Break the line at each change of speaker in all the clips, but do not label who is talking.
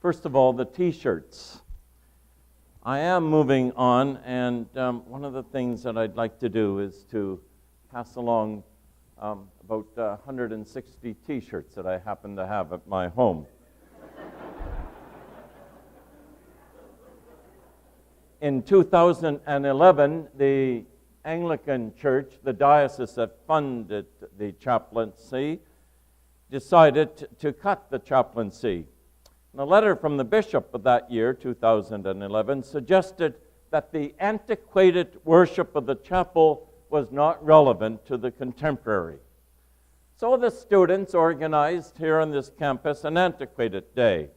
First of all, the T-shirts. I am moving on, and one of the things that I'd like to do is to pass along about 160 T-shirts that I happen to have at my home. In 2011, the Anglican Church, the diocese that funded the chaplaincy, decided to cut the chaplaincy. And a letter from the bishop of that year, 2011, suggested that the antiquated worship of the chapel was not relevant to the contemporary. So the students organized here on this campus an antiquated day,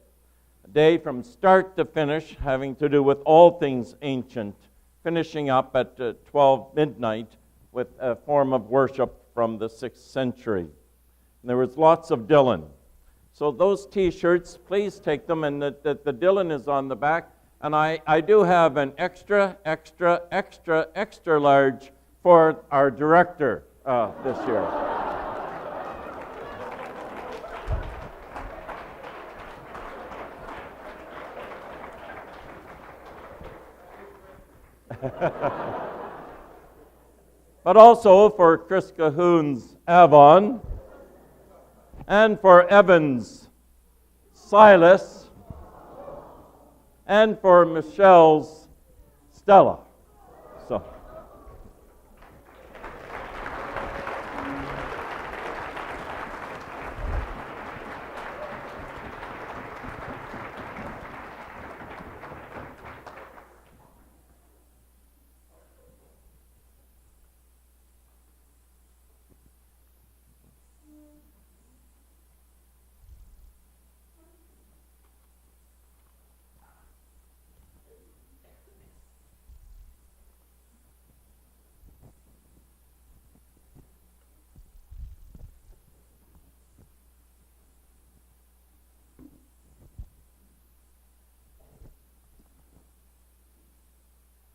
a day from start to finish having to do with all things ancient, finishing up at 12 midnight with a form of worship from the 6th century. And there was lots of Dylan. So those T-shirts, please take them, and the Dylan is on the back. And I do have an extra large for our director this year. But also for Chris Cahoon's Avon, and for Evan's Silas, and for Michelle's Stella. So.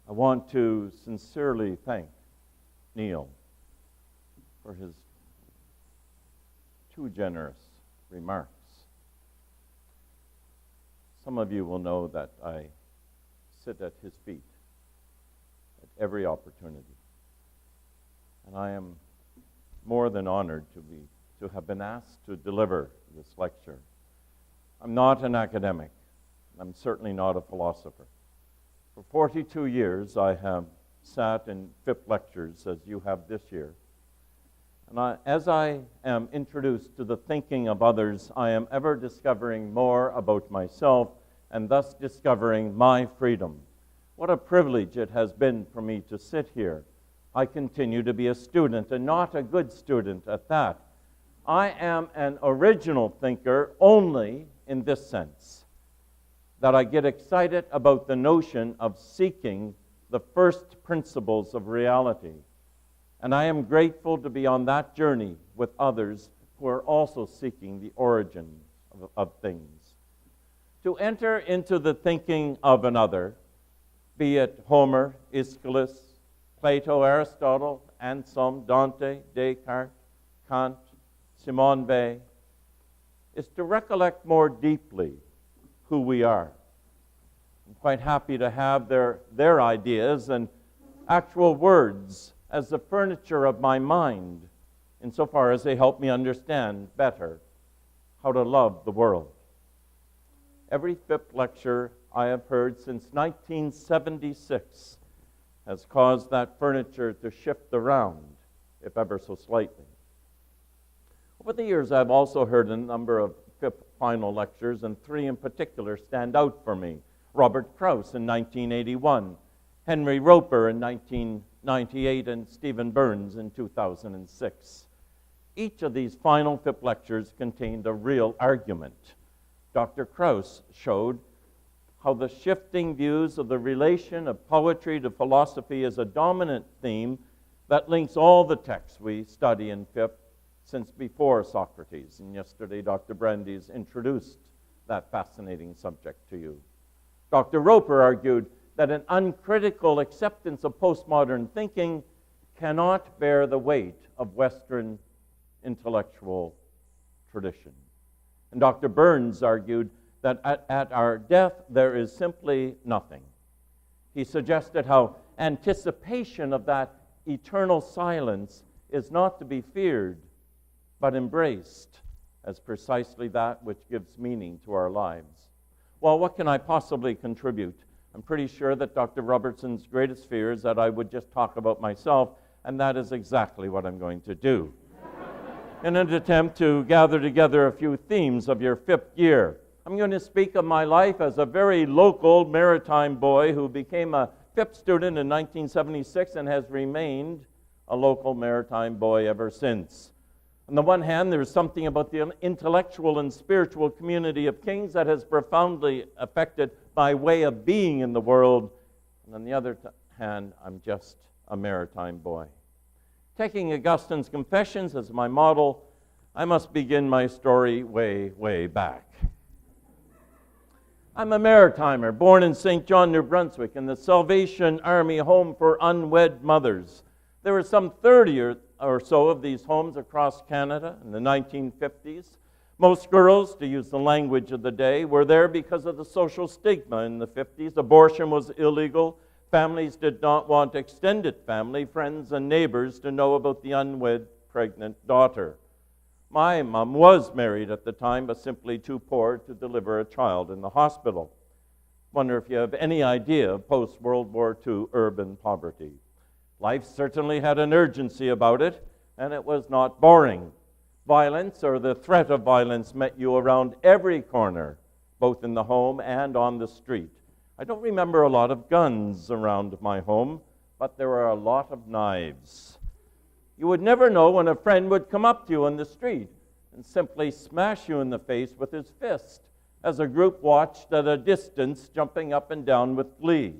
I want to sincerely thank Neil for his too generous remarks. Some of you will know that I sit at his feet at every opportunity. And I am more than honored to have been asked to deliver this lecture. I'm not an academic. I'm certainly not a philosopher. For 42 years, I have sat in FYP lectures, as you have this year. And as I am introduced to the thinking of others, I am ever discovering more about myself and thus discovering my freedom. What a privilege it has been for me to sit here. I continue to be a student, and not a good student at that. I am an original thinker only in this sense, that I get excited about the notion of seeking the first principles of reality. And I am grateful to be on that journey with others who are also seeking the origin of things. To enter into the thinking of another, be it Homer, Aeschylus, Plato, Aristotle, Anselm, Dante, Descartes, Kant, Simone Weil, is to recollect more deeply who we are. I'm quite happy to have their ideas and actual words as the furniture of my mind, insofar as they help me understand better how to love the world. Every FYP lecture I have heard since 1976 has caused that furniture to shift around, if ever so slightly. Over the years, I've also heard a number of FYP final lectures, and three in particular stand out for me. Robert Krauss in 1981, Henry Roper in 1998, and Stephen Burns in 2006. Each of these final FYP lectures contained a real argument. Dr. Krauss showed how the shifting views of the relation of poetry to philosophy is a dominant theme that links all the texts we study in FYP since before Socrates. And yesterday, Dr. Brandeis introduced that fascinating subject to you. Dr. Roper argued that an uncritical acceptance of postmodern thinking cannot bear the weight of Western intellectual tradition. And Dr. Burns argued that at our death there is simply nothing. He suggested how anticipation of that eternal silence is not to be feared, but embraced as precisely that which gives meaning to our lives. Well, what can I possibly contribute? I'm pretty sure that Dr. Robertson's greatest fear is that I would just talk about myself, and that is exactly what I'm going to do. In an attempt to gather together a few themes of your 5th year, I'm going to speak of my life as a very local maritime boy who became a FYP student in 1976 and has remained a local maritime boy ever since. On the one hand, there's something about the intellectual and spiritual community of Kings that has profoundly affected my way of being in the world. And on the other hand, I'm just a maritime boy. Taking Augustine's Confessions as my model, I must begin my story way, way back. I'm a maritimer, born in St. John, New Brunswick, in the Salvation Army Home for Unwed Mothers. There were some 30 or so of these homes across Canada in the 1950s. Most girls, to use the language of the day, were there because of the social stigma in the 50s. Abortion was illegal. Families did not want extended family, friends, and neighbors to know about the unwed pregnant daughter. My mom was married at the time, but simply too poor to deliver a child in the hospital. Wonder if you have any idea of post-World War II urban poverty. Life certainly had an urgency about it, and it was not boring. Violence or the threat of violence met you around every corner, both in the home and on the street. I don't remember a lot of guns around my home, but there were a lot of knives. You would never know when a friend would come up to you on the street and simply smash you in the face with his fist, as a group watched at a distance, jumping up and down with glee.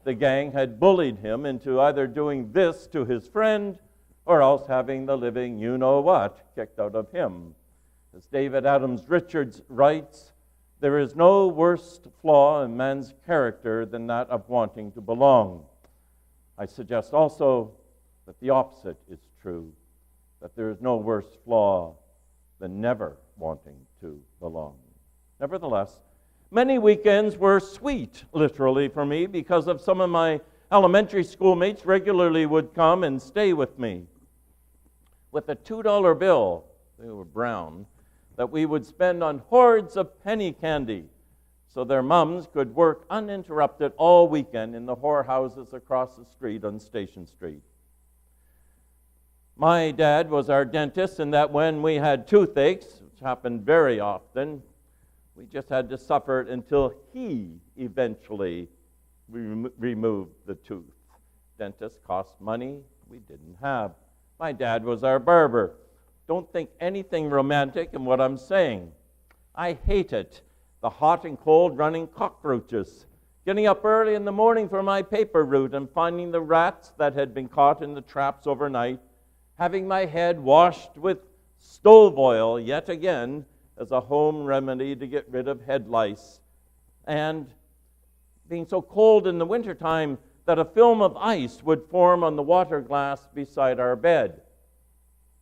The gang had bullied him into either doing this to his friend or else having the living you-know-what kicked out of him. As David Adams Richards writes, there is no worse flaw in man's character than that of wanting to belong. I suggest also that the opposite is true, that there is no worse flaw than never wanting to belong. Nevertheless, many weekends were sweet, literally, for me, because of some of my elementary schoolmates regularly would come and stay with me. With a $2 bill, they were brown, that we would spend on hordes of penny candy, so their mums could work uninterrupted all weekend in the whorehouses across the street on Station Street. My dad was our dentist, in that when we had toothaches, which happened very often, we just had to suffer it until he eventually removed the tooth. Dentists cost money we didn't have. My dad was our barber. Don't think anything romantic in what I'm saying. I hated the hot and cold running cockroaches, getting up early in the morning for my paper route and finding the rats that had been caught in the traps overnight, having my head washed with stove oil yet again as a home remedy to get rid of head lice, and being so cold in the wintertime that a film of ice would form on the water glass beside our bed.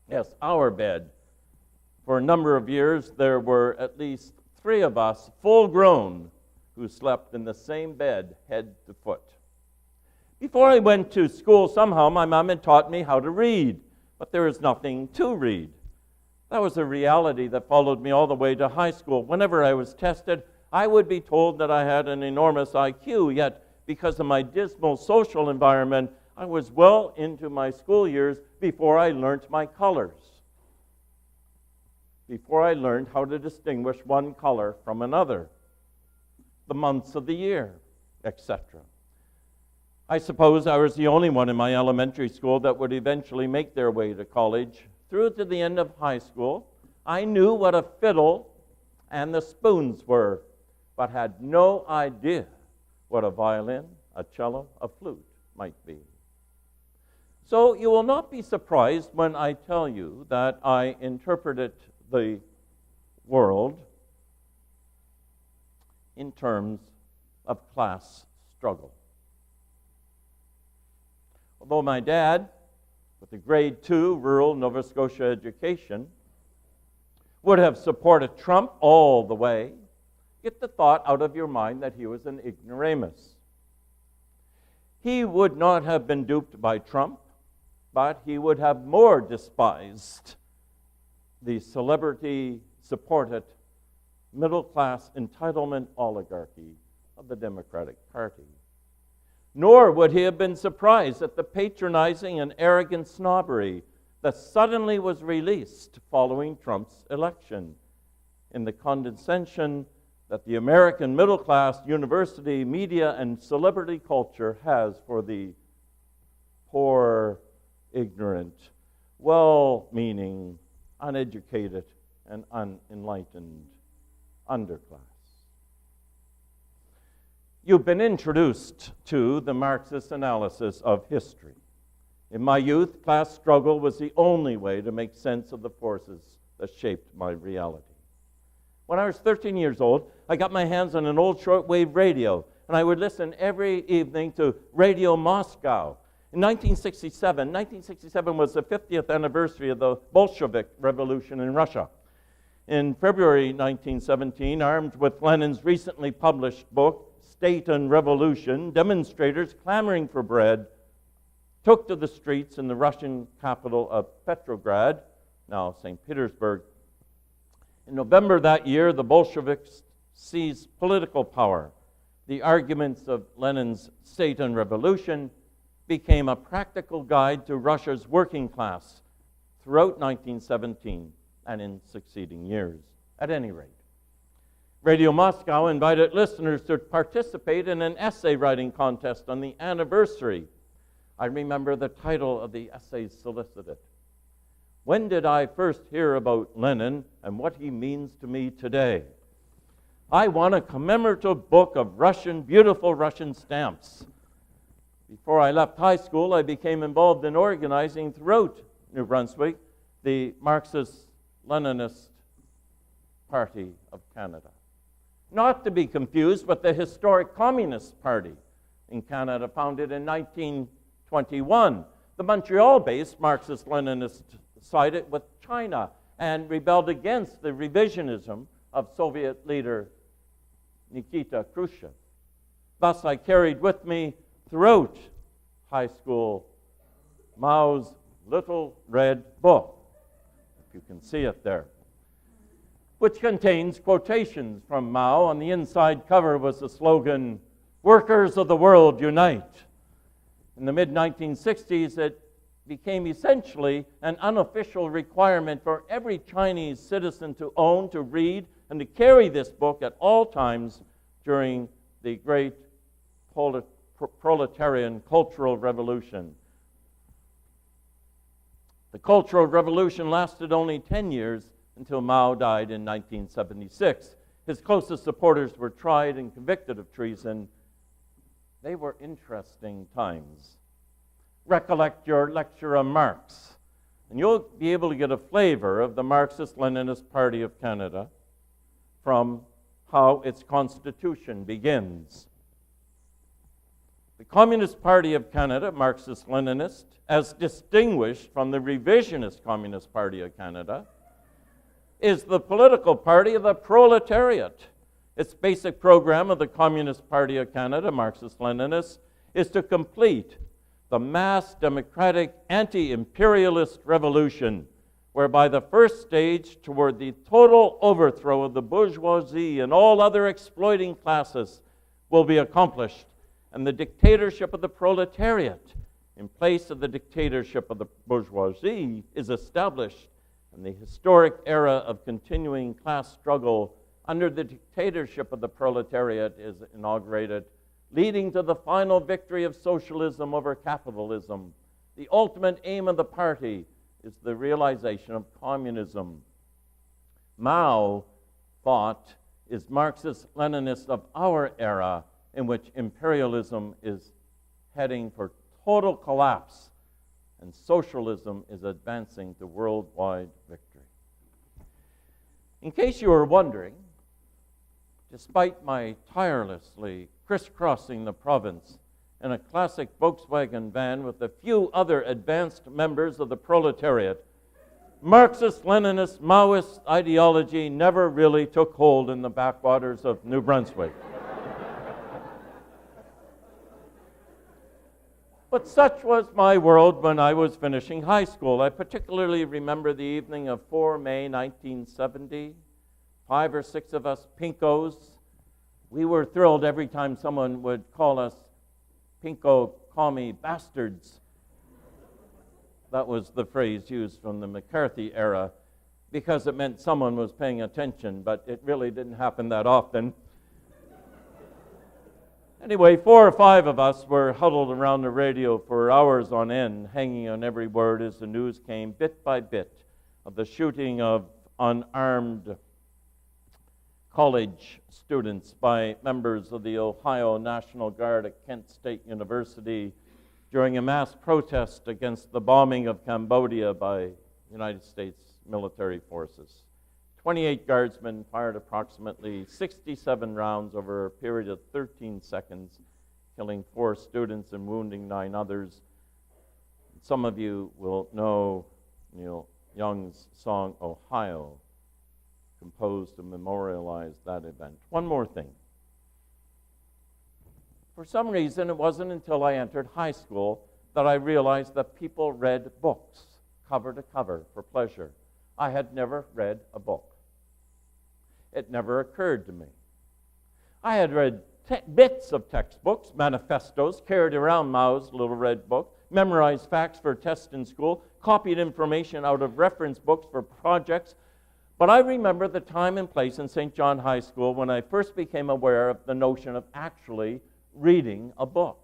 Yes, our bed. For a number of years, there were at least 3 of us, full grown, who slept in the same bed, head to foot. Before I went to school, somehow my mom had taught me how to read, but there was nothing to read. That was a reality that followed me all the way to high school. Whenever I was tested, I would be told that I had an enormous IQ, yet because of my dismal social environment, I was well into my school years before I learned my colors, before I learned how to distinguish one color from another, the months of the year, etc. I suppose I was the only one in my elementary school that would eventually make their way to college. Through to the end of high school, I knew what a fiddle and the spoons were, but had no idea what a violin, a cello, a flute might be. So you will not be surprised when I tell you that I interpreted the world in terms of class struggle. Although my dad, with a grade 2 rural Nova Scotia education, would have supported Trump all the way, Get the thought out of your mind that he was an ignoramus. He would not have been duped by Trump, but he would have more despised the celebrity-supported middle-class entitlement oligarchy of the Democratic Party. Nor would he have been surprised at the patronizing and arrogant snobbery that suddenly was released following Trump's election, in the condescension that the American middle-class university, media, and celebrity culture has for the poor, ignorant, well-meaning, uneducated, and unenlightened underclass. You've been introduced to the Marxist analysis of history. In my youth, class struggle was the only way to make sense of the forces that shaped my reality. When I was 13 years old, I got my hands on an old shortwave radio, and I would listen every evening to Radio Moscow. In 1967 was the 50th anniversary of the Bolshevik Revolution in Russia. In February 1917, armed with Lenin's recently published book, State and Revolution, demonstrators clamoring for bread took to the streets in the Russian capital of Petrograd, now St. Petersburg. In November that year, the Bolsheviks seized political power. The arguments of Lenin's State and Revolution became a practical guide to Russia's working class throughout 1917 and in succeeding years. At any rate, Radio Moscow invited listeners to participate in an essay writing contest on the anniversary. I remember the title of the essay solicited. When did I first hear about Lenin and what he means to me today? I won a commemorative book of beautiful Russian stamps. Before I left high school, I became involved in organizing throughout New Brunswick the Marxist-Leninist Party of Canada. Not to be confused with the historic Communist Party in Canada, founded in 1921. The Montreal-based Marxist-Leninist sided with China and rebelled against the revisionism of Soviet leader Nikita Khrushchev. Thus, I carried with me throughout high school Mao's little red book, if you can see it there, which contains quotations from Mao. On the inside cover was the slogan, "Workers of the world, unite." In the mid-1960s, it became essentially an unofficial requirement for every Chinese citizen to own, to read, and to carry this book at all times during the great proletarian Cultural Revolution. The Cultural Revolution lasted only 10 years until Mao died in 1976. His closest supporters were tried and convicted of treason. They were interesting times. Recollect your lecture on Marx, and you'll be able to get a flavor of the Marxist-Leninist Party of Canada from how its constitution begins. The Communist Party of Canada, Marxist-Leninist, as distinguished from the revisionist Communist Party of Canada, is the political party of the proletariat. Its basic program of the Communist Party of Canada, Marxist-Leninist, is to complete the mass democratic anti-imperialist revolution, whereby the first stage toward the total overthrow of the bourgeoisie and all other exploiting classes will be accomplished, and the dictatorship of the proletariat in place of the dictatorship of the bourgeoisie is established, and the historic era of continuing class struggle under the dictatorship of the proletariat is inaugurated, leading to the final victory of socialism over capitalism. The ultimate aim of the party is the realization of communism. Mao thought is Marxist-Leninist of our era, in which imperialism is heading for total collapse and socialism is advancing to worldwide victory. In case you were wondering, despite my tirelessly crisscrossing the province in a classic Volkswagen van with a few other advanced members of the proletariat, Marxist-Leninist Maoist ideology never really took hold in the backwaters of New Brunswick. But such was my world when I was finishing high school. I particularly remember the evening of 4 May 1970. 5 or 6 of us Pinkos. We were thrilled every time someone would call us Pinko commie bastards. That was the phrase used from the McCarthy era because it meant someone was paying attention, but it really didn't happen that often. Anyway, 4 or 5 of us were huddled around the radio for hours on end, hanging on every word as the news came bit by bit of the shooting of unarmed college students by members of the Ohio National Guard at Kent State University during a mass protest against the bombing of Cambodia by United States military forces. 28 guardsmen fired approximately 67 rounds over a period of 13 seconds, killing 4 students and wounding 9 others. Some of you will know Neil Young's song, Ohio, composed to memorialize that event. One more thing. For some reason, it wasn't until I entered high school that I realized that people read books cover to cover for pleasure. I had never read a book. It never occurred to me. I had read bits of textbooks, manifestos, carried around Mao's little red book, memorized facts for tests in school, copied information out of reference books for projects. But I remember the time and place in St. John High School when I first became aware of the notion of actually reading a book.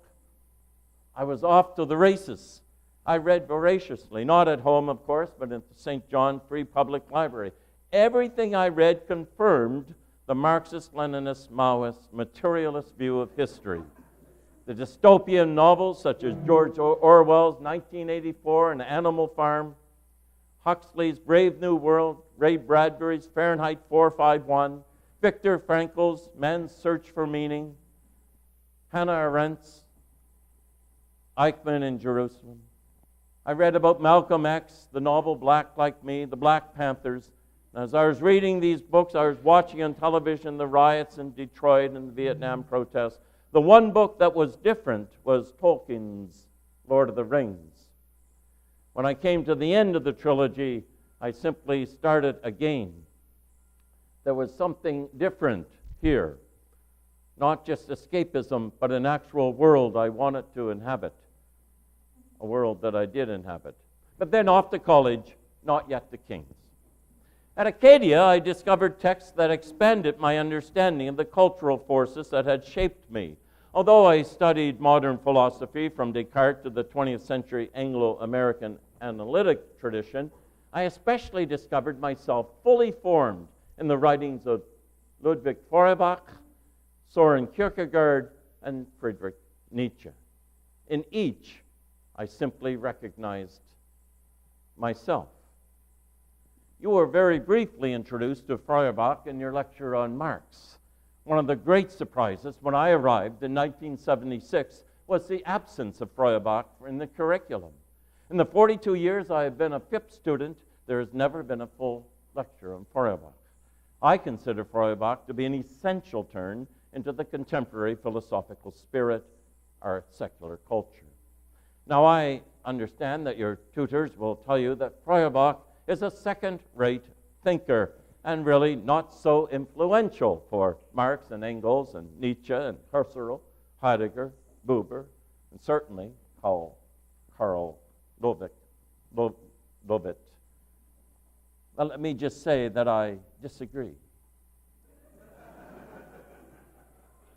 I was off to the races. I read voraciously, not at home, of course, but at the St. John Free Public Library. Everything I read confirmed the Marxist-Leninist, Maoist, materialist view of history. The dystopian novels such as George Orwell's 1984 and Animal Farm, Huxley's Brave New World, Ray Bradbury's Fahrenheit 451, Viktor Frankl's Man's Search for Meaning, Hannah Arendt's Eichmann in Jerusalem. I read about Malcolm X, the novel Black Like Me, the Black Panthers. As I was reading these books, I was watching on television the riots in Detroit and the Vietnam protests. The one book that was different was Tolkien's Lord of the Rings. When I came to the end of the trilogy, I simply started again. There was something different here. Not just escapism, but an actual world I wanted to inhabit. A world that I did inhabit. But then off to college, not yet to King's. At Acadia, I discovered texts that expanded my understanding of the cultural forces that had shaped me. Although I studied modern philosophy from Descartes to the 20th century Anglo-American analytic tradition, I especially discovered myself fully formed in the writings of Ludwig Feuerbach, Soren Kierkegaard, and Friedrich Nietzsche. In each, I simply recognized myself. You were very briefly introduced to Feuerbach in your lecture on Marx. One of the great surprises when I arrived in 1976 was the absence of Feuerbach in the curriculum. In the 42 years I have been a FYP student, there has never been a full lecture on Feuerbach. I consider Feuerbach to be an essential turn into the contemporary philosophical spirit, our secular culture. Now, I understand that your tutors will tell you that Feuerbach is a second-rate thinker and really not so influential for Marx and Engels and Nietzsche and Husserl, Heidegger, Buber, and certainly Karl Lovett. Well, let me just say that I disagree.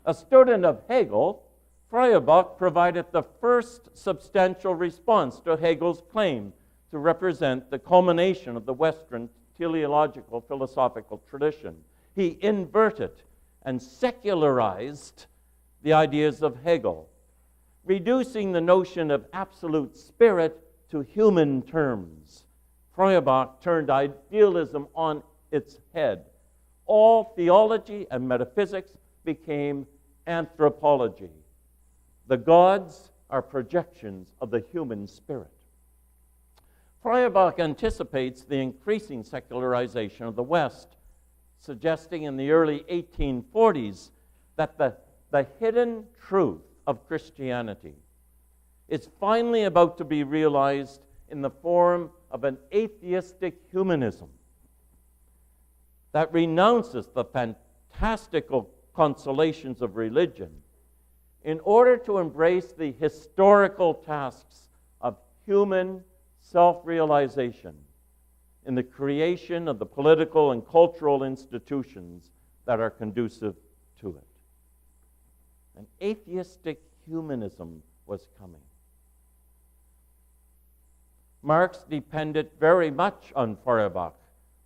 A student of Hegel, Feuerbach provided the first substantial response to Hegel's claim to represent the culmination of the Western teleological philosophical tradition. He inverted and secularized the ideas of Hegel, reducing the notion of absolute spirit to human terms. Feuerbach turned idealism on its head. All theology and metaphysics became anthropology. The gods are projections of the human spirit. Feuerbach anticipates the increasing secularization of the West, suggesting in the early 1840s that the hidden truth of Christianity is finally about to be realized in the form of an atheistic humanism that renounces the fantastical consolations of religion in order to embrace the historical tasks of human self-realization in the creation of the political and cultural institutions that are conducive to it. An atheistic humanism was coming. Marx depended very much on Feuerbach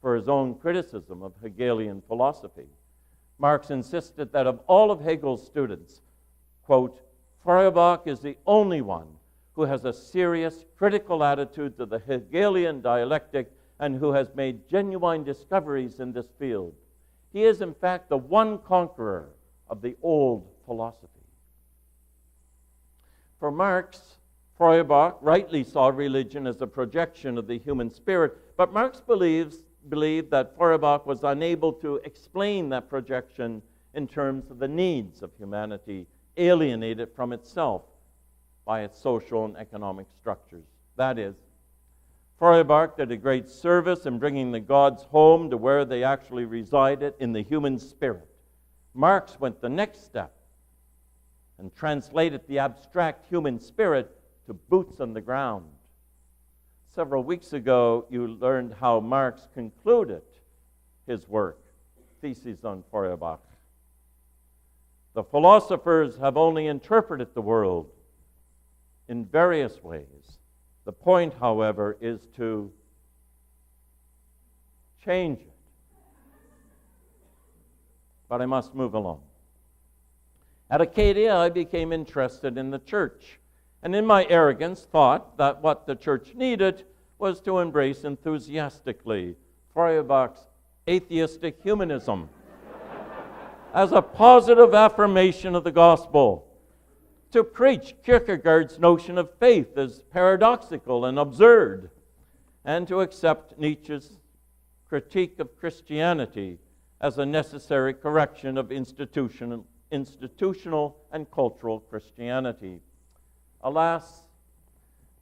for his own criticism of Hegelian philosophy. Marx insisted that of all of Hegel's students, quote, Feuerbach is the only one who has a serious, critical attitude to the Hegelian dialectic and who has made genuine discoveries in this field. He is, in fact, the one conqueror of the old philosophy. For Marx, Feuerbach rightly saw religion as a projection of the human spirit, but Marx believed that Feuerbach was unable to explain that projection in terms of the needs of humanity, alienated from itself by its social and economic structures. That is, Feuerbach did a great service in bringing the gods home to where they actually resided, in the human spirit. Marx went the next step and translated the abstract human spirit to boots on the ground. Several weeks ago, you learned how Marx concluded his work, Theses on Feuerbach. The philosophers have only interpreted the world in various ways. The point, however, is to change it. But I must move along. At Acadia, I became interested in the church, and in my arrogance thought that what the church needed was to embrace enthusiastically Feuerbach's atheistic humanism as a positive affirmation of the gospel, to preach Kierkegaard's notion of faith as paradoxical and absurd, and to accept Nietzsche's critique of Christianity as a necessary correction of institutional and cultural Christianity. Alas,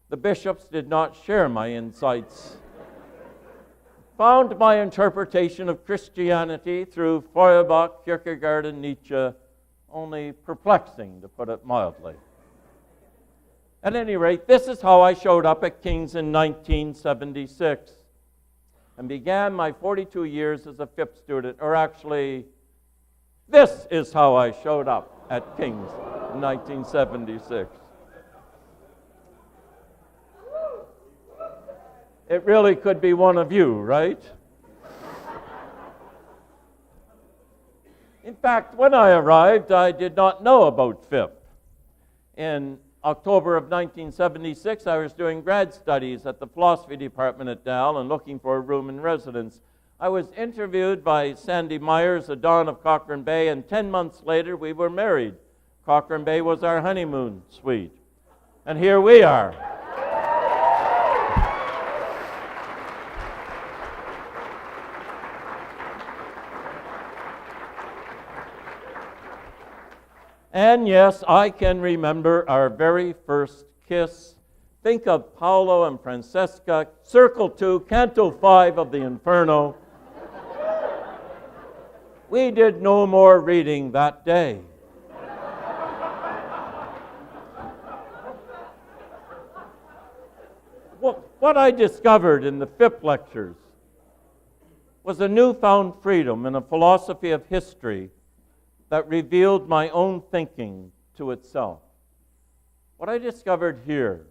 the bishops did not share my insights, found my interpretation of Christianity through Feuerbach, Kierkegaard, and Nietzsche only perplexing, to put it mildly. At any rate, this is how I showed up at King's in 1976 and began my 42 years as a FYP student, or actually, this is how I showed up at King's in 1976. It really could be one of you, right? In fact, when I arrived, I did not know about FYP. In October of 1976, I was doing grad studies at the philosophy department at Dal and looking for a room in residence. I was interviewed by Sandy Myers at dawn of Cochrane Bay, and 10 months later, we were married. Cochrane Bay was our honeymoon suite. And here we are. And yes, I can remember our very first kiss. Think of Paolo and Francesca, Circle 2, Canto 5 of the Inferno. We did no more reading that day. What I discovered in the FYP lectures was a newfound freedom in a philosophy of history that revealed my own thinking to itself. What I discovered here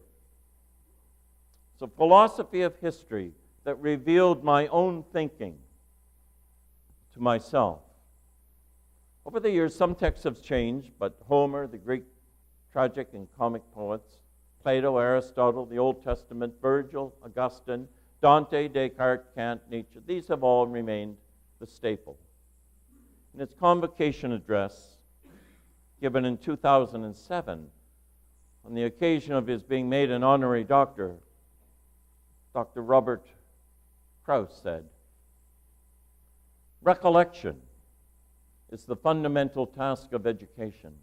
is a philosophy of history that revealed my own thinking to myself. Over the years, some texts have changed, but Homer, the Greek tragic and comic poets, Plato, Aristotle, the Old Testament, Virgil, Augustine, Dante, Descartes, Kant, Nietzsche, these have all remained the staple. In its convocation address, given in 2007, on the occasion of his being made an honorary doctor, Dr. Robert Krauss said, "Recollection is the fundamental task of education.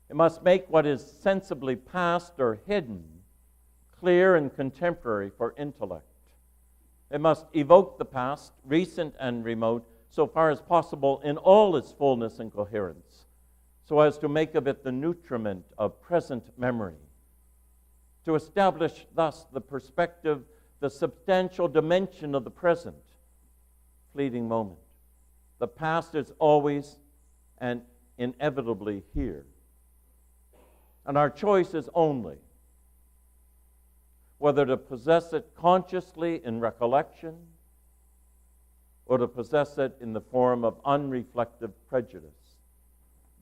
It must make what is sensibly past or hidden clear and contemporary for intellect. It must evoke the past, recent and remote, so far as possible in all its fullness and coherence, so as to make of it the nutriment of present memory, to establish thus the perspective, the substantial dimension of the present, fleeting moment. The past is always and inevitably here. And our choice is only whether to possess it consciously in recollection or to possess it in the form of unreflective prejudice,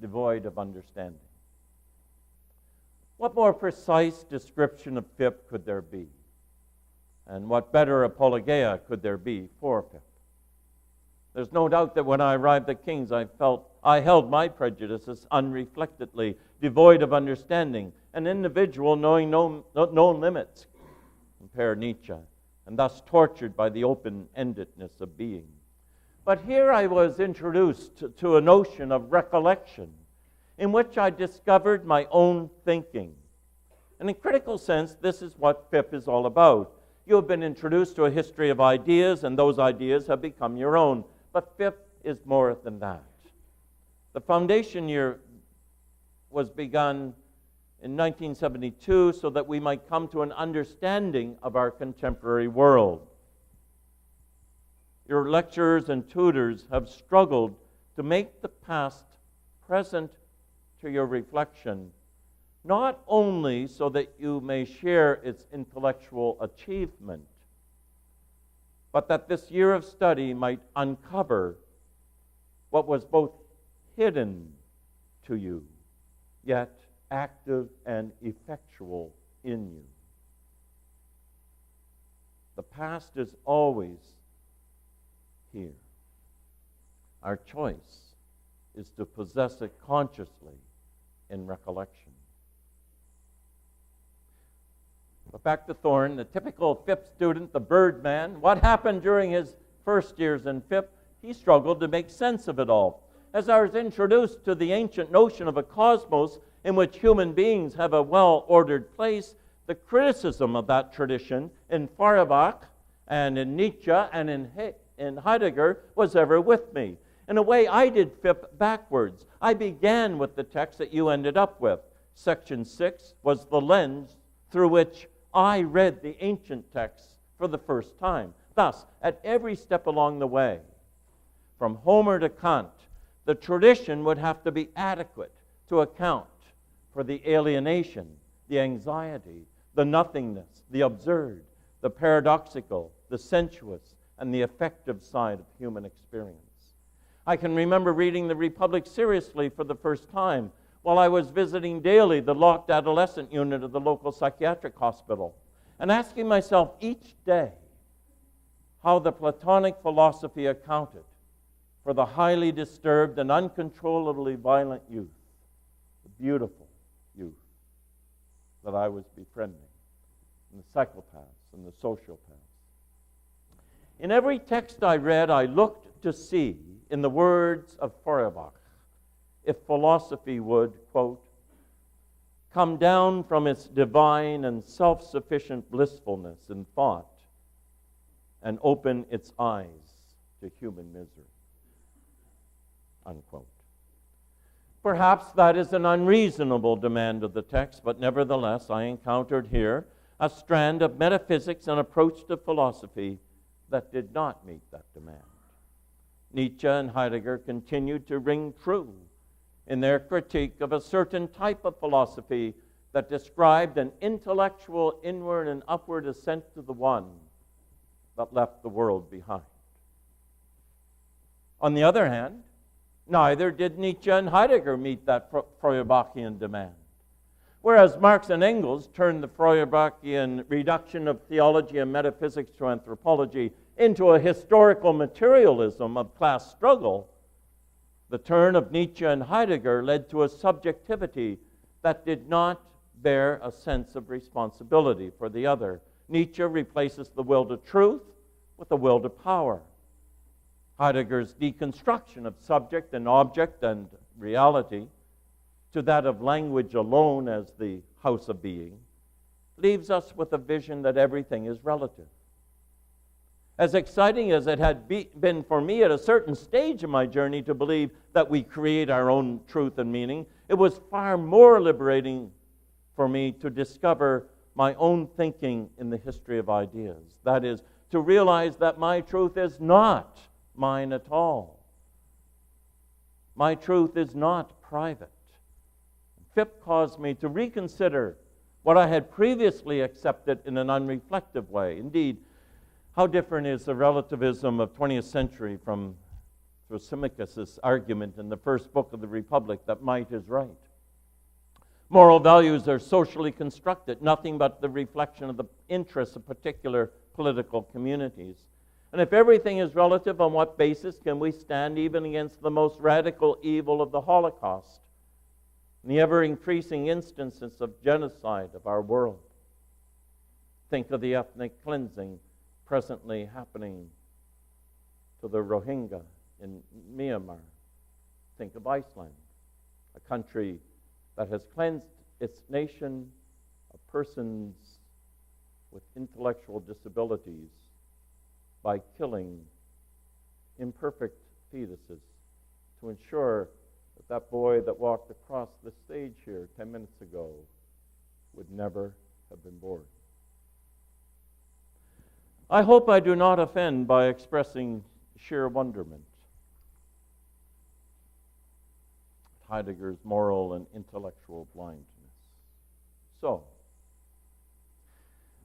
devoid of understanding." What more precise description of FYP could there be? And what better apologia could there be for FYP? There's no doubt that when I arrived at King's, I felt I held my prejudices unreflectedly, devoid of understanding, an individual knowing no limits, compare Nietzsche, and thus tortured by the open-endedness of being. But here I was introduced to a notion of recollection, in which I discovered my own thinking. And in a critical sense, this is what FYP is all about. You have been introduced to a history of ideas, and those ideas have become your own. But FYP is more than that. The foundation year was begun in 1972 so that we might come to an understanding of our contemporary world. Your lecturers and tutors have struggled to make the past present to your reflection, not only so that you may share its intellectual achievement, but that this year of study might uncover what was both hidden to you, yet active and effectual in you. The past is always here. Our choice is to possess it consciously in recollection. But back to Thorne, the typical FYP student, the Birdman. What happened during his first years in FYP? He struggled to make sense of it all. As I was introduced to the ancient notion of a cosmos in which human beings have a well-ordered place, the criticism of that tradition in Feuerbach and in Nietzsche and in Heidegger was ever with me. In a way, I did FYP backwards. I began with the text that you ended up with. Section 6 was the lens through which I read the ancient texts for the first time. Thus, at every step along the way, from Homer to Kant, the tradition would have to be adequate to account for the alienation, the anxiety, the nothingness, the absurd, the paradoxical, the sensuous, and the affective side of human experience. I can remember reading the Republic seriously for the first time while I was visiting daily the locked adolescent unit of the local psychiatric hospital, and asking myself each day how the Platonic philosophy accounted for the highly disturbed and uncontrollably violent youth, the beautiful youth that I was befriending, and the psychopaths and the sociopaths. In every text I read, I looked to see, in the words of Feuerbach, if philosophy would, quote, come down from its divine and self-sufficient blissfulness in thought and open its eyes to human misery, unquote. Perhaps that is an unreasonable demand of the text, but nevertheless I encountered here a strand of metaphysics and approach to philosophy that did not meet that demand. Nietzsche and Heidegger continued to ring true in their critique of a certain type of philosophy that described an intellectual inward and upward ascent to the one, but left the world behind. On the other hand, neither did Nietzsche and Heidegger meet that Feuerbachian demand. Whereas Marx and Engels turned the Feuerbachian reduction of theology and metaphysics to anthropology into a historical materialism of class struggle, the turn of Nietzsche and Heidegger led to a subjectivity that did not bear a sense of responsibility for the other, Nietzsche replaces the will to truth with the will to power. Heidegger's deconstruction of subject and object and reality to that of language alone as the house of being leaves us with a vision that everything is relative. As exciting as it had been for me at a certain stage in my journey to believe that we create our own truth and meaning, it was far more liberating for me to discover my own thinking in the history of ideas. That is, to realize that my truth is not mine at all. My truth is not private. FYP caused me to reconsider what I had previously accepted in an unreflective way. Indeed, how different is the relativism of 20th century from Thrasymachus' argument in the first book of the Republic that might is right. Moral values are socially constructed, nothing but the reflection of the interests of particular political communities. And if everything is relative, on what basis can we stand even against the most radical evil of the Holocaust and the ever-increasing instances of genocide of our world? Think of the ethnic cleansing presently happening to the Rohingya in Myanmar. Think of Iceland, a country that has cleansed its nation of persons with intellectual disabilities by killing imperfect fetuses to ensure that that boy that walked across the stage here 10 minutes ago would never have been born. I hope I do not offend by expressing sheer wonderment at Heidegger's moral and intellectual blindness. So,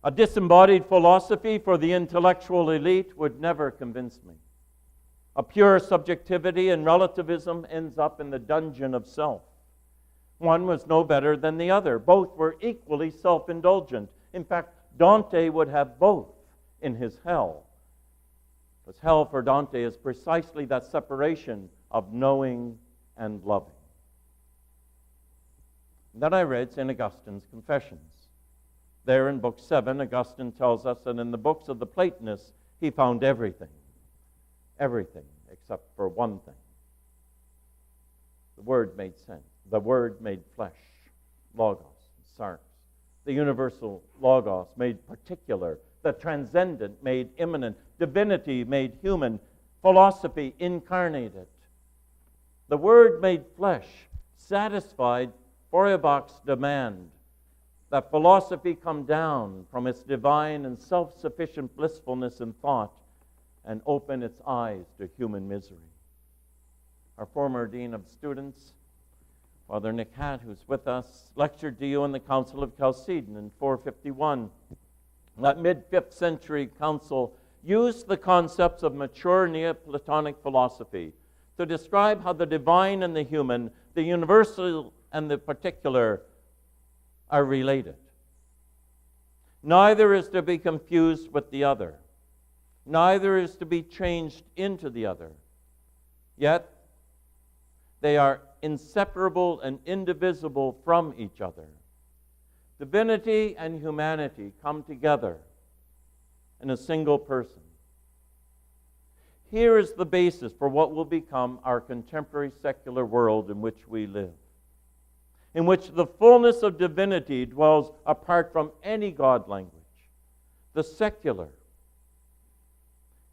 a disembodied philosophy for the intellectual elite would never convince me. A pure subjectivity and relativism ends up in the dungeon of self. One was no better than the other. Both were equally self-indulgent. In fact, Dante would have both in his hell. Because hell for Dante is precisely that separation of knowing and loving. And then I read St. Augustine's Confessions. There in Book 7, Augustine tells us that in the books of the Platonists, he found everything. Everything except for one thing. The Word made sense. The Word made flesh. Logos, sarx. The universal Logos made particular. The transcendent made immanent. Divinity made human. Philosophy incarnated. The Word made flesh satisfied Feuerbach's demand that philosophy come down from its divine and self-sufficient blissfulness in thought and open its eyes to human misery. Our former Dean of Students, Father Nick Hatt, who's with us, lectured to you in the Council of Chalcedon in 451. That mid-5th century council used the concepts of mature Neoplatonic philosophy to describe how the divine and the human, the universal and the particular, are related. Neither is to be confused with the other. Neither is to be changed into the other. Yet, they are inseparable and indivisible from each other. Divinity and humanity come together in a single person. Here is the basis for what will become our contemporary secular world in which we live, in which the fullness of divinity dwells apart from any God language. The secular,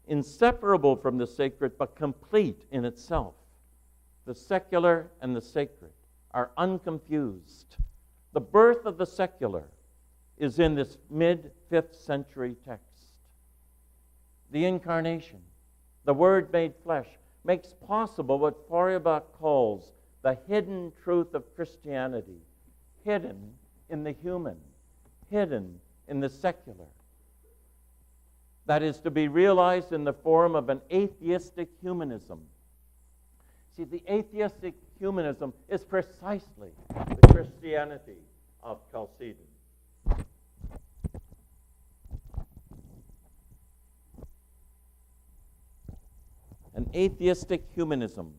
inseparable from the sacred, but complete in itself. The secular and the sacred are unconfused. The birth of the secular is in this mid-5th century text. The incarnation, the Word made flesh, makes possible what Feuerbach calls the hidden truth of Christianity, hidden in the human, hidden in the secular. That is to be realized in the form of an atheistic humanism. See, the atheistic humanism is precisely the Christianity of Chalcedon. An atheistic humanism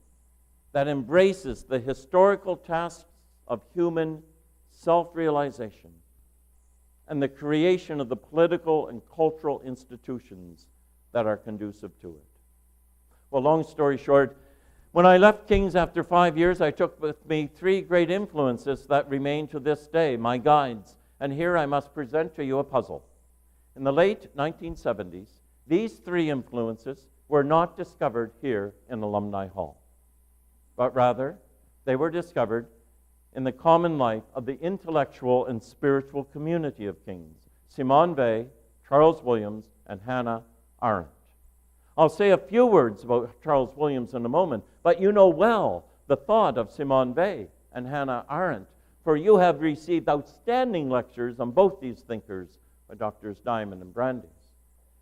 that embraces the historical tasks of human self-realization and the creation of the political and cultural institutions that are conducive to it. Well, long story short, when I left King's after 5 years, I took with me 3 great influences that remain to this day, my guides. And here I must present to you a puzzle. In the late 1970s, these 3 influences were not discovered here in Alumni Hall, but rather they were discovered in the common life of the intellectual and spiritual community of Kings, Simone Weil, Charles Williams, and Hannah Arendt. I'll say a few words about Charles Williams in a moment, but you know well the thought of Simone Weil and Hannah Arendt, for you have received outstanding lectures on both these thinkers by Drs. Diamond and Brandeis.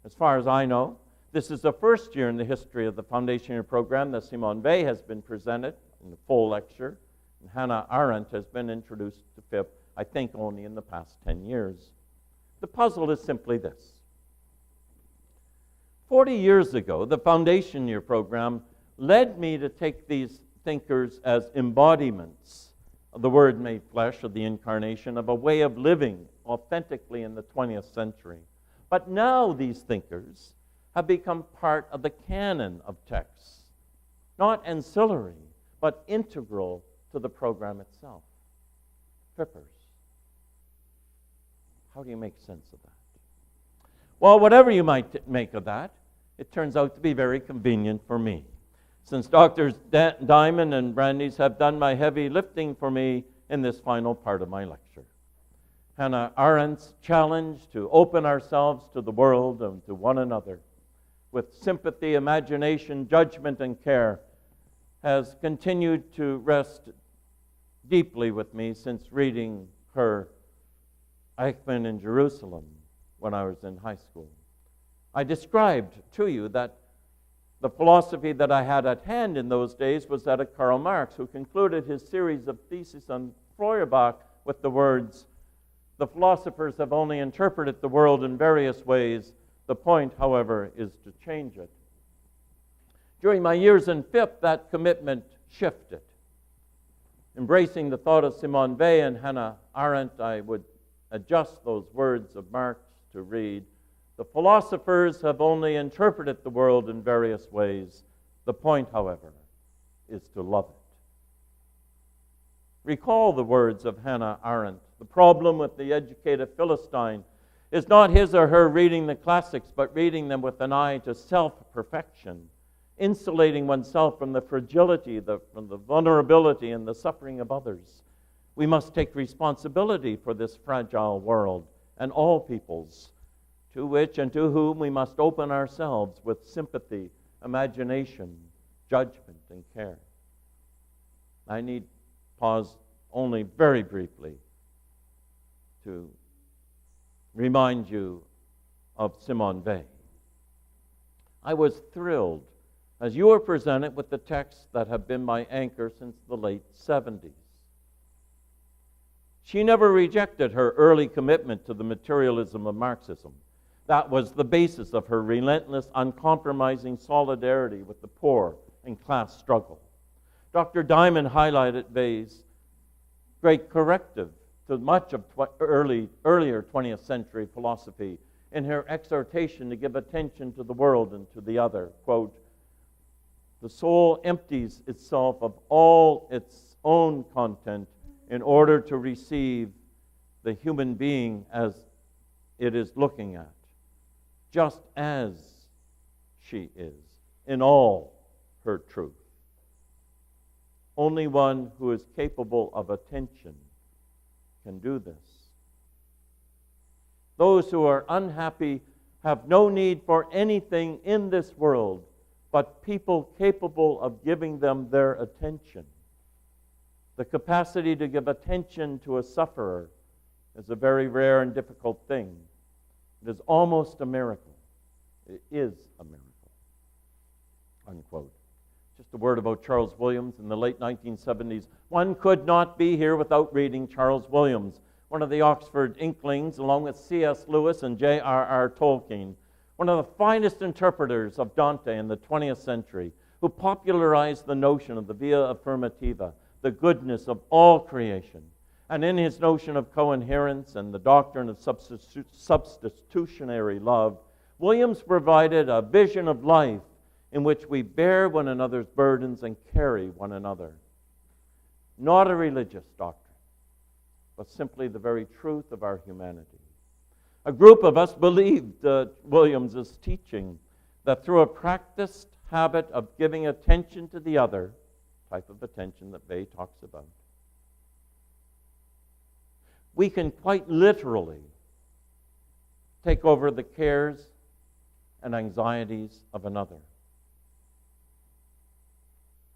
As far as I know, this is the first year in the history of the foundation year program that Simone Weil has been presented in the full lecture, and Hannah Arendt has been introduced to FYP, I think, only in the past 10 years. The puzzle is simply this. 40 years ago, the foundation year program led me to take these thinkers as embodiments of the Word made flesh, of the incarnation, of a way of living authentically in the 20th century. But now these thinkers have become part of the canon of texts, not ancillary, but integral to the program itself. FYPers. How do you make sense of that? Well, whatever you might make of that, it turns out to be very convenient for me, since Drs. Diamond and Brandeis have done my heavy lifting for me in this final part of my lecture. Hannah Arendt's challenge to open ourselves to the world and to one another with sympathy, imagination, judgment, and care has continued to rest deeply with me since reading her Eichmann in Jerusalem when I was in high school. I described to you that the philosophy that I had at hand in those days was that of Karl Marx, who concluded his series of theses on Feuerbach with the words, "The philosophers have only interpreted the world in various ways. The point, however, is to change it." During my years in FYP, that commitment shifted. Embracing the thought of Simone Weil and Hannah Arendt, I would adjust those words of Marx to read, "The philosophers have only interpreted the world in various ways. The point, however, is to love it." Recall the words of Hannah Arendt. The problem with the educated Philistine is not his or her reading the classics, but reading them with an eye to self-perfection, insulating oneself from the fragility, from the vulnerability, and the suffering of others. We must take responsibility for this fragile world and all peoples, to which and to whom we must open ourselves with sympathy, imagination, judgment, and care. I need pause only very briefly to remind you of Simone Weil. I was thrilled as you were presented with the texts that have been my anchor since the late 70s. She never rejected her early commitment to the materialism of Marxism. That was the basis of her relentless, uncompromising solidarity with the poor and class struggle. Dr. Diamond highlighted Weil's great corrective to much of earlier 20th century philosophy in her exhortation to give attention to the world and to the other. Quote, "The soul empties itself of all its own content in order to receive the human being as it is looking at, just as she is, in all her truth. Only one who is capable of attention can do this. Those who are unhappy have no need for anything in this world but people capable of giving them their attention. The capacity to give attention to a sufferer is a very rare and difficult thing. It is almost a miracle. It is a miracle." Unquote. Just a word about Charles Williams in the late 1970s. One could not be here without reading Charles Williams, one of the Oxford Inklings, along with C.S. Lewis and J.R.R. Tolkien, one of the finest interpreters of Dante in the 20th century, who popularized the notion of the via affirmativa, the goodness of all creation, And in his notion of co-inherence and the doctrine of substitutionary love, Williams provided a vision of life in which we bear one another's burdens and carry one another. Not a religious doctrine, but simply the very truth of our humanity. A group of us believed Williams' teaching that through a practiced habit of giving attention to the other, type of attention that Bay talks about, we can quite literally take over the cares and anxieties of another.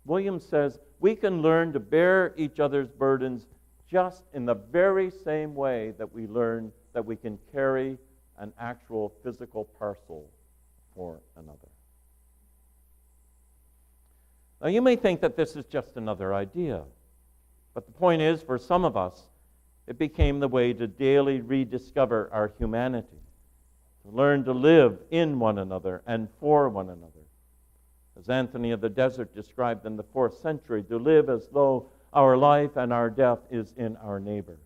Williams says we can learn to bear each other's burdens just in the very same way that we learn that we can carry an actual physical parcel for another. Now, you may think that this is just another idea, but the point is, for some of us, it became the way to daily rediscover our humanity, to learn to live in one another and for one another. As Anthony of the Desert described in the 4th century, to live as though our life and our death is in our neighbor.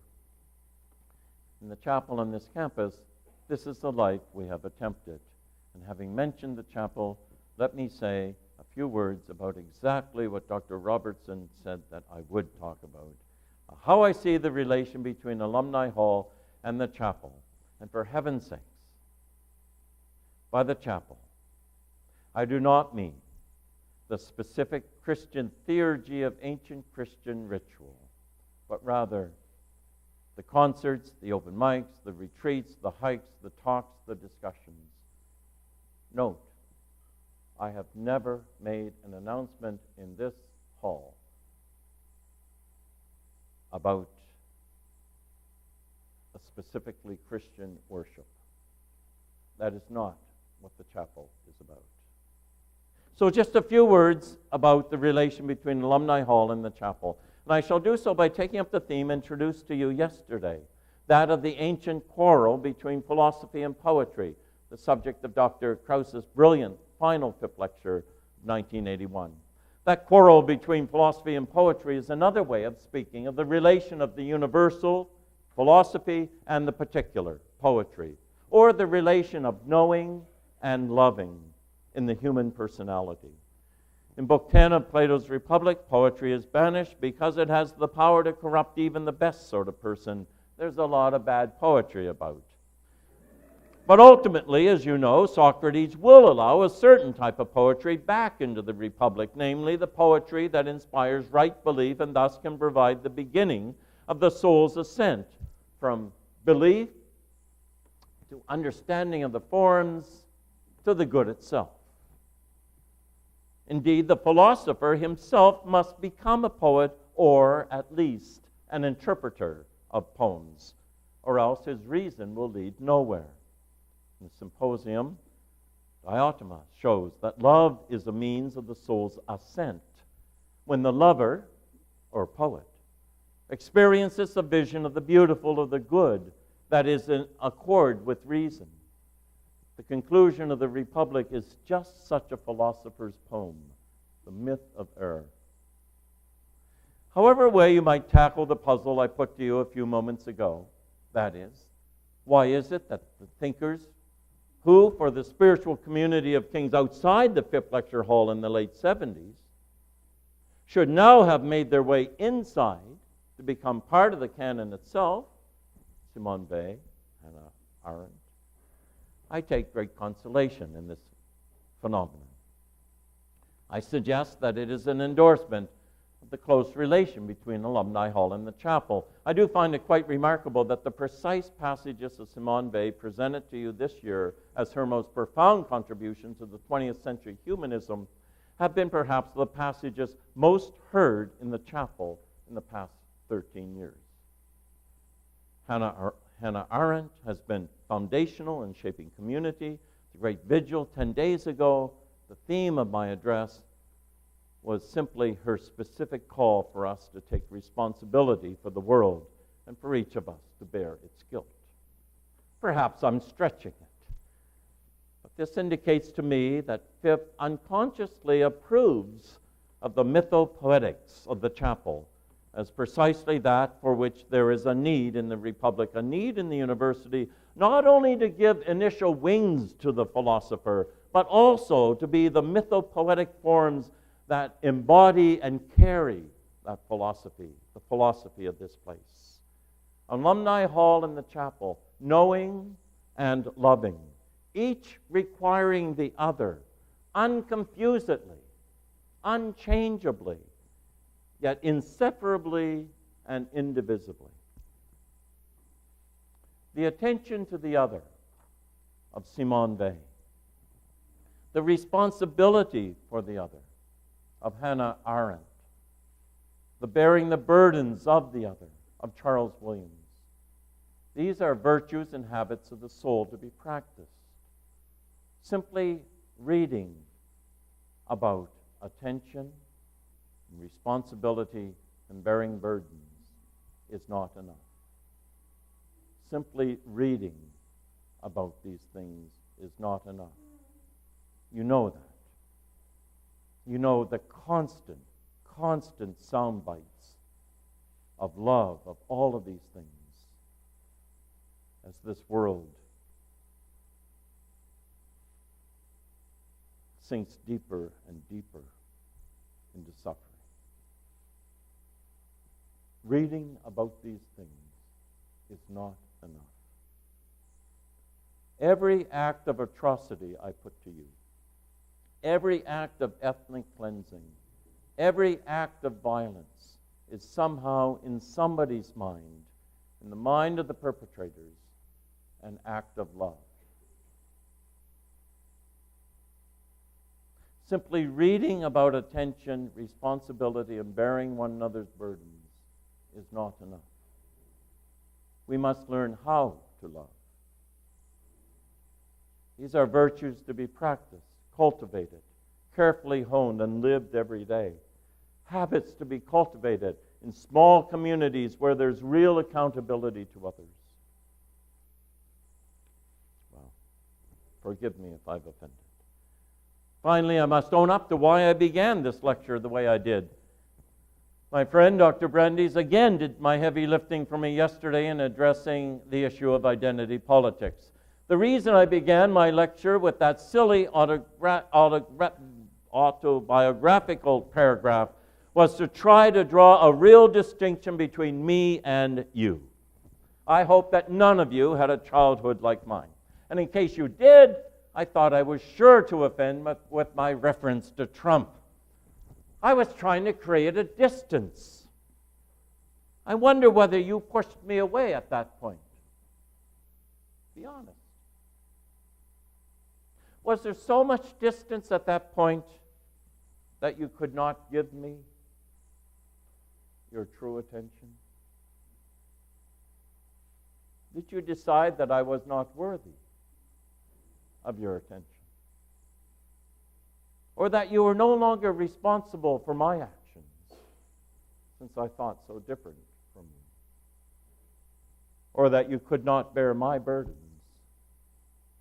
In the chapel on this campus, this is the life we have attempted. And having mentioned the chapel, let me say a few words about exactly what Dr. Robertson said that I would talk about. How I see the relation between Alumni Hall and the chapel. And for heaven's sakes, by the chapel, I do not mean the specific Christian theurgy of ancient Christian ritual, but rather the concerts, the open mics, the retreats, the hikes, the talks, the discussions. Note, I have never made an announcement in this hall about a specifically Christian worship. That is not what the chapel is about. So just a few words about the relation between Alumni Hall and the chapel. And I shall do so by taking up the theme introduced to you yesterday, that of the ancient quarrel between philosophy and poetry, the subject of Dr. Krause's brilliant final FYP lecture of 1981. That quarrel between philosophy and poetry is another way of speaking of the relation of the universal, philosophy, and the particular, poetry, or the relation of knowing and loving in the human personality. In Book 10 of Plato's Republic, poetry is banished because it has the power to corrupt even the best sort of person. There's a lot of bad poetry about. But ultimately, as you know, Socrates will allow a certain type of poetry back into the Republic, namely the poetry that inspires right belief and thus can provide the beginning of the soul's ascent from belief to understanding of the forms to the good itself. Indeed, the philosopher himself must become a poet or at least an interpreter of poems, or else his reason will lead nowhere. The Symposium, Diotima shows that love is a means of the soul's ascent. When the lover, or poet, experiences a vision of the beautiful, of the good, that is in accord with reason. The conclusion of the Republic is just such a philosopher's poem, the myth of error. However way you might tackle the puzzle I put to you a few moments ago, that is, why is it that the thinkers who, for the spiritual community of kings outside the FYP lecture hall in the late 70s, should now have made their way inside to become part of the canon itself, Simone Weil, Hannah Arendt, I take great consolation in this phenomenon. I suggest that it is an endorsement of the close relation between Alumni Hall and the chapel. I do find it quite remarkable that the precise passages of Simone Weil presented to you this year as her most profound contribution to the 20th century humanism have been perhaps the passages most heard in the chapel in the past 13 years. Hannah Arendt has been foundational in shaping community. The great vigil 10 days ago, the theme of my address was simply her specific call for us to take responsibility for the world and for each of us to bear its guilt. Perhaps I'm stretching it, but this indicates to me that FYP unconsciously approves of the mythopoetics of the chapel as precisely that for which there is a need in the Republic, a need in the university, not only to give initial wings to the philosopher, but also to be the mythopoetic forms that embody and carry that philosophy, the philosophy of this place. Alumni Hall and the chapel, knowing and loving, each requiring the other, unconfusedly, unchangeably, yet inseparably and indivisibly. The attention to the other of Simone Weil, the responsibility for the other of Hannah Arendt, the bearing the burdens of the other of Charles Williams. These are virtues and habits of the soul to be practiced. Simply reading about attention, and responsibility, and bearing burdens is not enough. Simply reading about these things is not enough. You know that. You know the constant sound bites of love, of all of these things, as this world sinks deeper and deeper into suffering. Reading about these things is not enough. Every act of atrocity I put to you, every act of ethnic cleansing, every act of violence is somehow in somebody's mind, in the mind of the perpetrators, an act of love. Simply reading about attention, responsibility, and bearing one another's burdens is not enough. We must learn how to love. These are virtues to be practiced, cultivated, carefully honed, and lived every day. Habits to be cultivated in small communities where there's real accountability to others. Well, forgive me if I've offended. Finally, I must own up to why I began this lecture the way I did. My friend, Dr. Brandeis, again did my heavy lifting for me yesterday in addressing the issue of identity politics. The reason I began my lecture with that silly autobiographical paragraph was to try to draw a real distinction between me and you. I hope that none of you had a childhood like mine. And in case you did, I thought I was sure to offend with my reference to Trump. I was trying to create a distance. I wonder whether you pushed me away at that point. Be honest. Was there so much distance at that point that you could not give me your true attention? Did you decide that I was not worthy of your attention? Or that you were no longer responsible for my actions, since I thought so different from you? Or that you could not bear my burdens?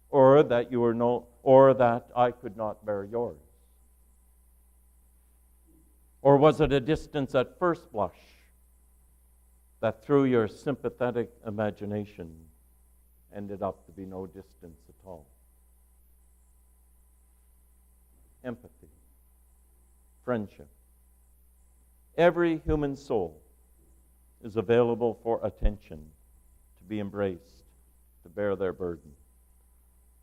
Or that I could not bear yours? Or was it a distance at first blush that through your sympathetic imagination ended up to be no distance at all? Empathy, friendship. Every human soul is available for attention, to be embraced, to bear their burden.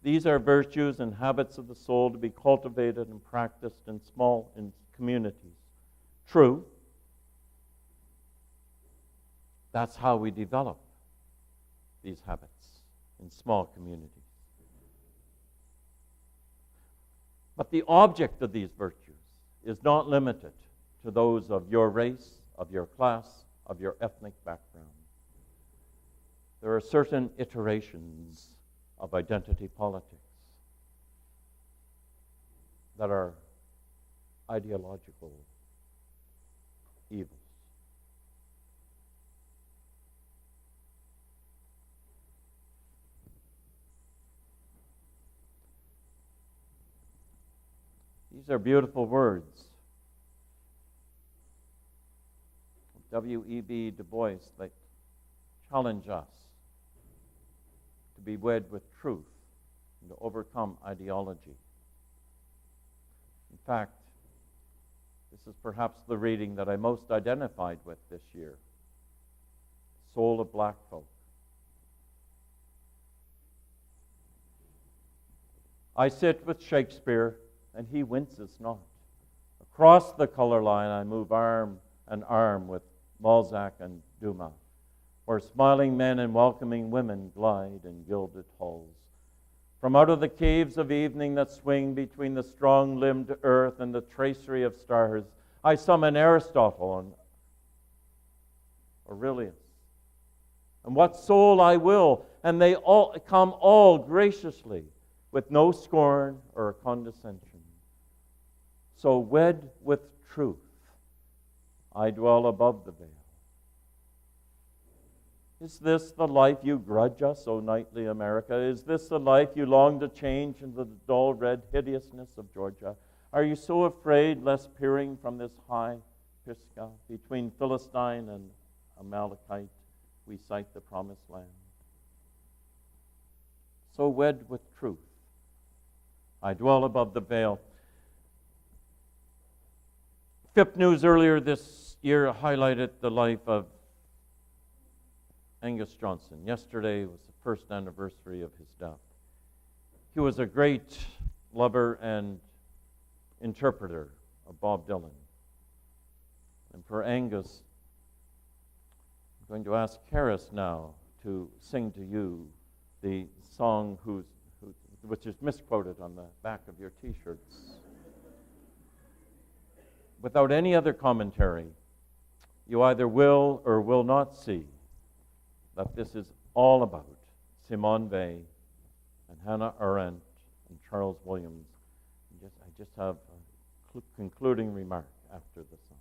These are virtues and habits of the soul to be cultivated and practiced in communities. True, that's how we develop these habits in small communities. But the object of these virtues is not limited to those of your race, of your class, of your ethnic background. There are certain iterations of identity politics that are ideological evils. These are beautiful words of W.E.B. Du Bois, that challenge us to be wed with truth and to overcome ideology. In fact, this is perhaps the reading that I most identified with this year. Soul of Black Folk. I sit with Shakespeare, and he winces not. Across the color line I move arm in arm with Balzac and Dumas, where smiling men and welcoming women glide in gilded halls. From out of the caves of evening that swing between the strong-limbed earth and the tracery of stars, I summon Aristotle and Aurelius. And what soul I will, and they all come all graciously, with no scorn or condescension. So wed with truth, I dwell above the veil. Is this the life you grudge us, O knightly America? Is this the life you long to change into the dull red hideousness of Georgia? Are you so afraid lest peering from this high Pisgah between Philistine and Amalekite we sight the promised land? So wed with truth, I dwell above the veil. FYP News earlier this year highlighted the life of Angus Johnson. Yesterday was the first anniversary of his death. He was a great lover and interpreter of Bob Dylan. And for Angus, I'm going to ask Karis now to sing to you the song which is misquoted on the back of your T-shirts. Without any other commentary, you either will or will not see that this is all about Simone Weil and Hannah Arendt and Charles Williams. I just have a concluding remark after the song.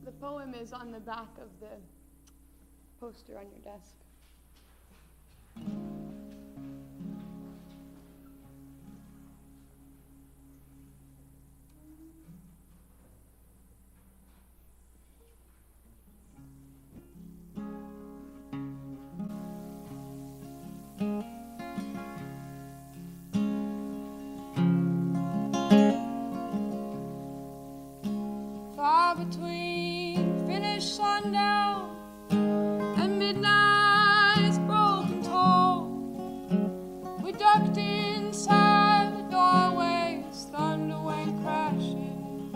The poem is on the back of the poster on your desk. Far between finished sundown and midnight's broken toll, we ducked inside the doorway as thunder went crashing,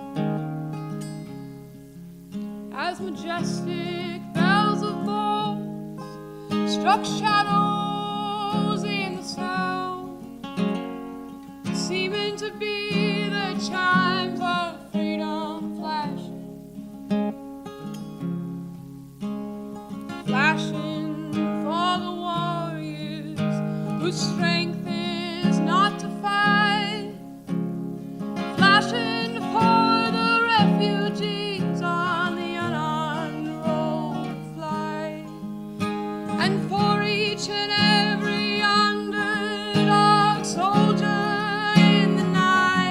as majestic bells of bolts struck shadows in the sound, seeming to be the chimes of freedom flashing for the warriors whose strength is not to fight, flashing for the refugees on the unarmed road flight, and for each and every underdog soldier in the night.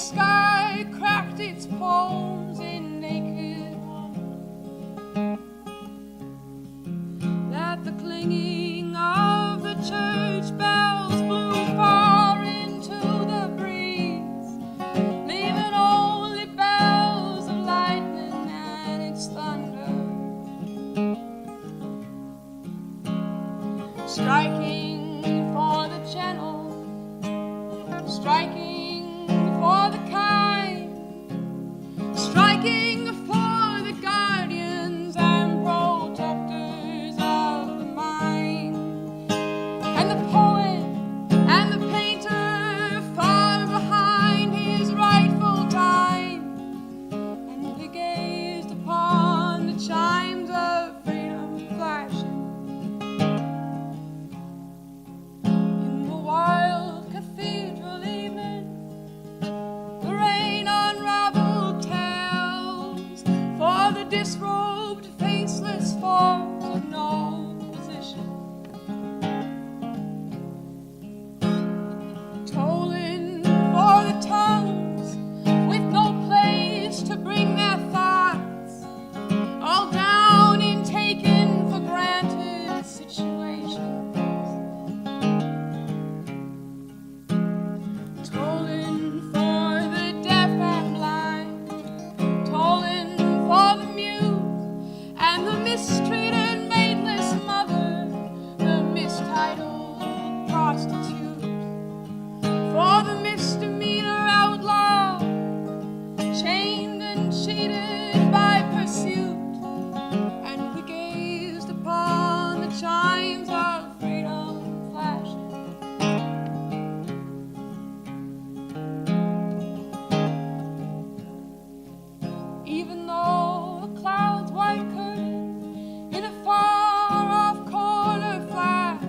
sky cracked its palms in naked wonder, that the clinging of the church bells blew far into the breeze, leaving only bells of lightning and its thunder, striking for the channel, striking for the kind, striking for the guardians and protectors of the mind, and the poet and the painter far behind his rightful time, and we gazed upon the chimes of freedom flashing in the wild cathedral evening. The rain unraveled tales for the disrobed, faceless forms of no position, tolling for the tongues with no place to bring their thoughts, all down in taken for granted situations, tolling for the deaf and blind, tolling for the mute and the mistreated mateless mother, the mistitled prostitute, for the misdemeanor outlaw, chained and cheated by pursuit, and we gazed upon the chimes of freedom flashing. Even though a cloud's white curtain in a far-off corner flashed,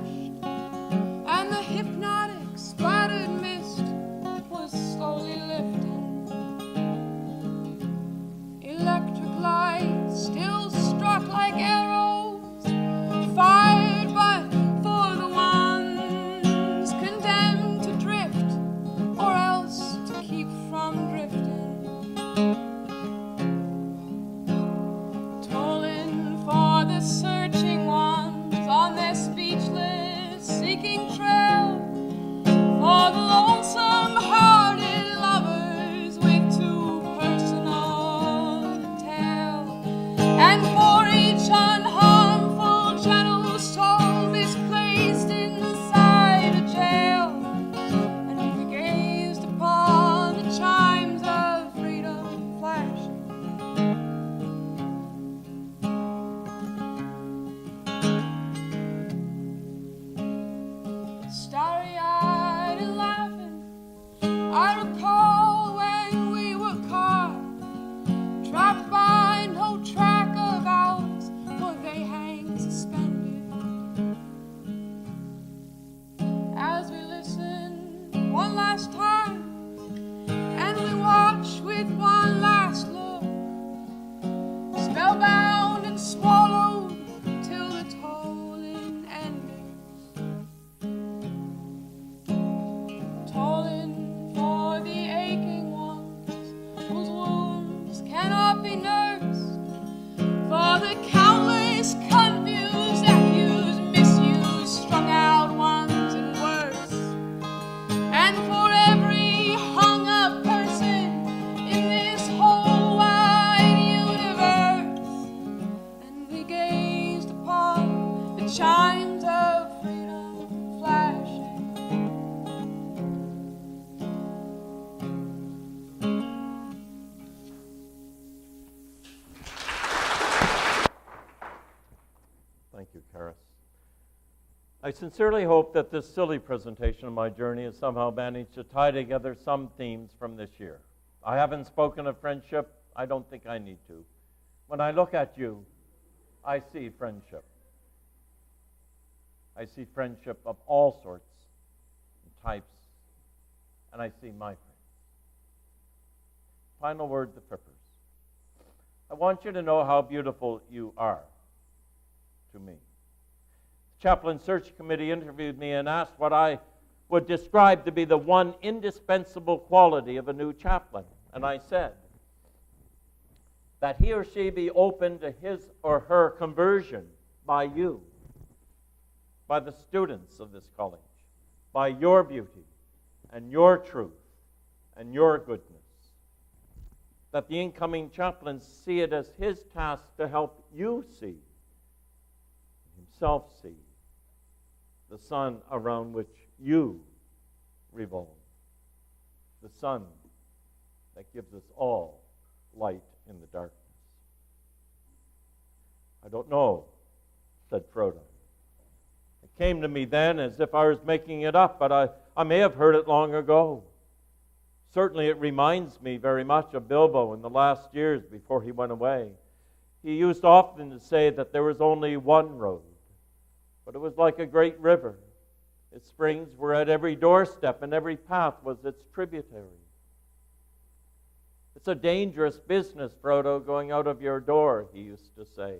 and the hypnotic splattered mist was slowly lifting, electric lights still struck like arrows, fired but for the ones condemned to drift, or else to keep from drifting, tolling for the searching ones on their speechless seeking trail, for the lonesome-hearted lovers with too personal a tale, and for each unharmful gentle soul misplaced inside a jail, and we gazed upon the chimes of freedom flashing. Starry-eyed and laughing, I recall when we were caught, trapped by no track of ours, for they hang suspended. As we listen one last time, and we watch with one last look, spellbound and swallowed till the tolling ended, tolling for the aching ones whose wounds cannot be nursed, for the countless confused, accused, misused, strung out ones and worse, and for every hung up person in this whole wide universe, and we gazed upon the chimes of freedom flashing.
Thank you, Karis. I sincerely hope that this silly presentation of my journey has somehow managed to tie together some themes from this year. I haven't spoken of friendship. I don't think I need to. When I look at you, I see friendship. I see friendship of all sorts and types, and I see my friends. Final word to Frippers. I want you to know how beautiful you are to me. The Chaplain Search Committee interviewed me and asked what I would describe to be the one indispensable quality of a new chaplain. And I said that he or she be open to his or her conversion by you, by the students of this college, by your beauty and your truth and your goodness. That the incoming chaplains see it as his task to help you see, himself see, the sun around which you revolve, the sun that gives us all light in the darkness. I don't know, said Frodo. It came to me then as if I was making it up, but I may have heard it long ago. Certainly it reminds me very much of Bilbo in the last years before he went away. He used often to say that there was only one road, but it was like a great river. Its springs were at every doorstep, and every path was its tributary. It's a dangerous business, Frodo, going out of your door, he used to say.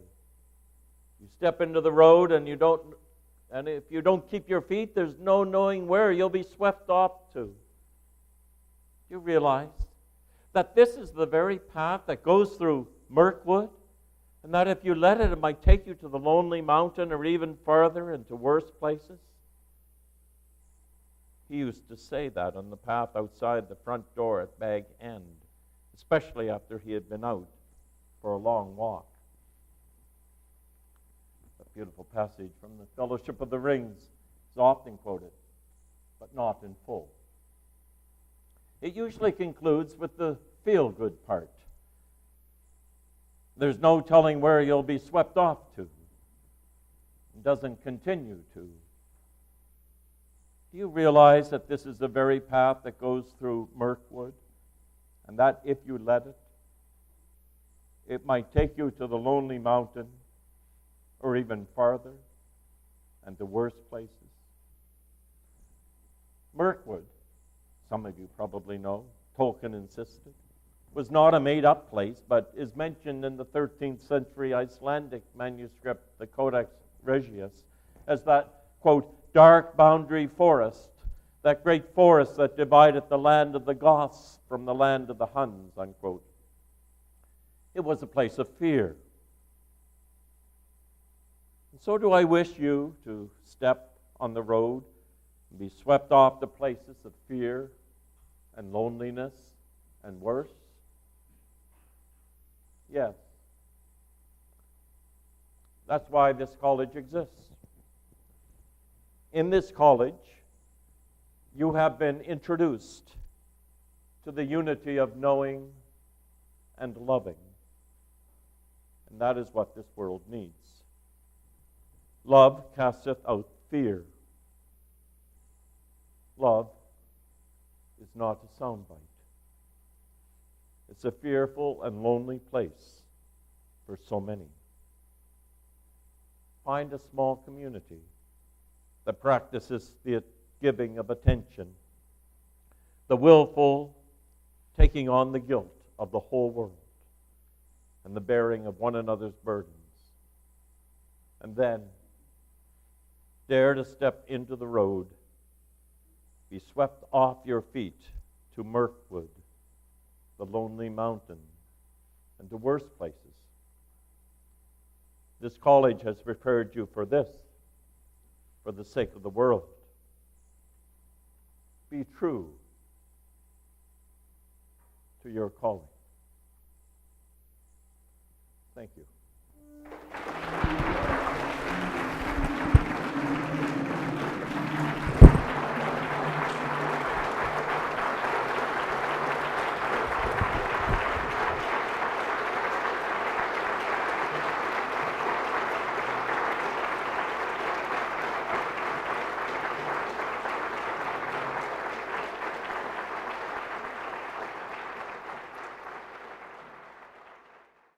You step into the road and if you don't keep your feet, there's no knowing where you'll be swept off to. Do you realize that this is the very path that goes through Mirkwood, and that if you let it, it might take you to the Lonely Mountain or even farther into worse places? He used to say that on the path outside the front door at Bag End, especially after he had been out for a long walk. A beautiful passage from the Fellowship of the Rings is often quoted, but not in full. It usually concludes with the feel-good part. There's no telling where you'll be swept off to. It doesn't continue to. Do you realize that this is the very path that goes through Mirkwood? And that if you let it, it might take you to the Lonely Mountain or even farther and to worse places? Mirkwood, some of you probably know, Tolkien insisted, was not a made-up place, but is mentioned in the 13th century Icelandic manuscript, the Codex Regius, as that, quote, dark boundary forest, that great forest that divided the land of the Goths from the land of the Huns, unquote. It was a place of fear. And so do I wish you to step on the road and be swept off to places of fear and loneliness and worse? Yes. That's why this college exists. In this college, you have been introduced to the unity of knowing and loving. And that is what this world needs. Love casteth out fear. Love is not a soundbite. It's a fearful and lonely place for so many. Find a small community that practices the giving of attention, the willful taking on the guilt of the whole world, and the bearing of one another's burdens. And then dare to step into the road, be swept off your feet to Mirkwood, the Lonely Mountain, and to worse places. This college has prepared you for this, for the sake of the world. Be true to your calling. Thank you.